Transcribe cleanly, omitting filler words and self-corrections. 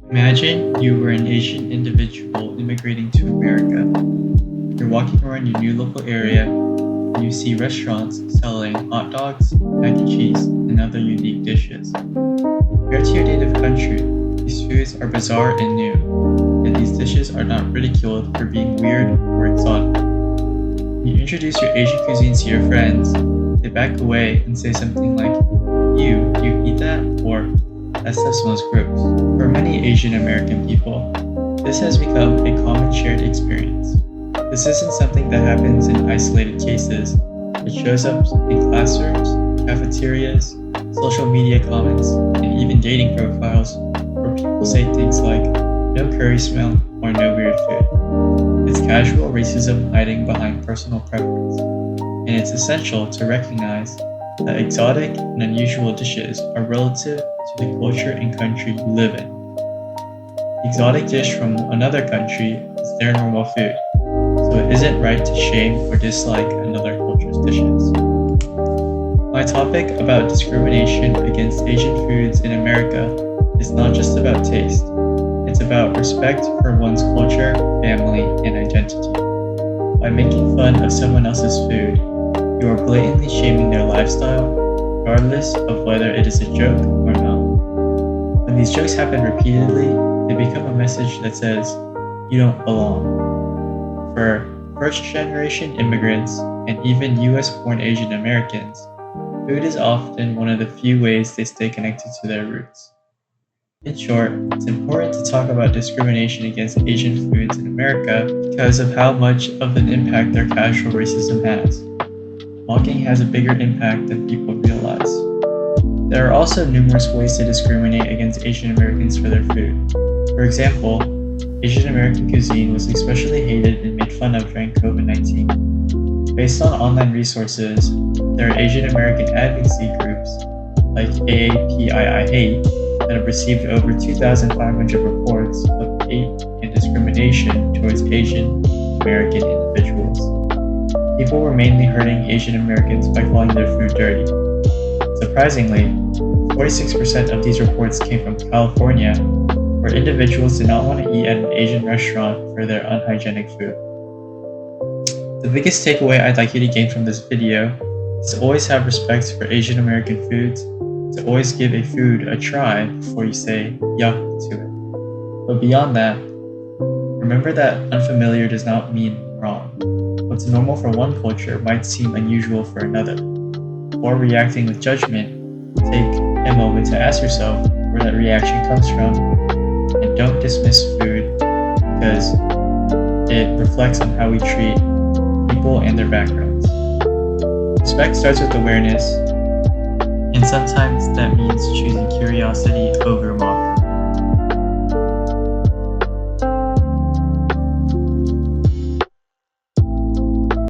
Imagine you were an Asian individual immigrating to America. You're walking around your new local area and you see restaurants selling hot dogs, mac and cheese, and other unique dishes. Compared to your native country, these foods are bizarre and new, yet these dishes are not ridiculed for being weird or exotic. When you introduce your Asian cuisine to your friends, they back away and say something like, do you eat that? Or, that stuff smells gross. For many Asian American people, this has become a common shared experience. This isn't something that happens in isolated cases. It shows up in classrooms, cafeterias, social media comments, and even dating profiles where people say things like, no curry smell or no weird food. It's casual racism hiding behind personal preference, and it's essential to recognize that exotic and unusual dishes are relative to the culture and country you live in. The exotic dish from another country is their normal food, so it isn't right to shame or dislike another culture's dishes. My topic about discrimination against Asian foods in America is not just about taste, it's about respect for one's culture, family, and identity. By making fun of someone else's food, you are blatantly shaming their lifestyle, regardless of whether it is a joke or not. When these jokes happen repeatedly, they become a message that says, you don't belong. For first-generation immigrants and even US-born Asian Americans, food is often one of the few ways they stay connected to their roots. In short, it's important to talk about discrimination against Asian foods in America because of how much of an impact their casual racism has. Mocking has a bigger impact than people realize. There are also numerous ways to discriminate against Asian Americans for their food. For example, Asian American cuisine was especially hated and made fun of during COVID-19. Based on online resources, there are Asian American advocacy groups like AAPI Hate that have received over 2,500 reports of hate and discrimination towards Asian American individuals. People were mainly hurting Asian Americans by calling their food dirty. Surprisingly, 46% of these reports came from California, where individuals did not want to eat at an Asian restaurant for their unhygienic food. The biggest takeaway I'd like you to gain from this video is to always have respect for Asian American foods, to always give a food a try before you say yuck to it. But beyond that, remember that unfamiliar does not mean wrong. What's normal for one culture might seem unusual for another. Before reacting with judgment, take a moment to ask yourself where that reaction comes from, and don't dismiss food because it reflects on how we treat people and their backgrounds. Respect starts with awareness, and sometimes that means choosing curiosity over mockery.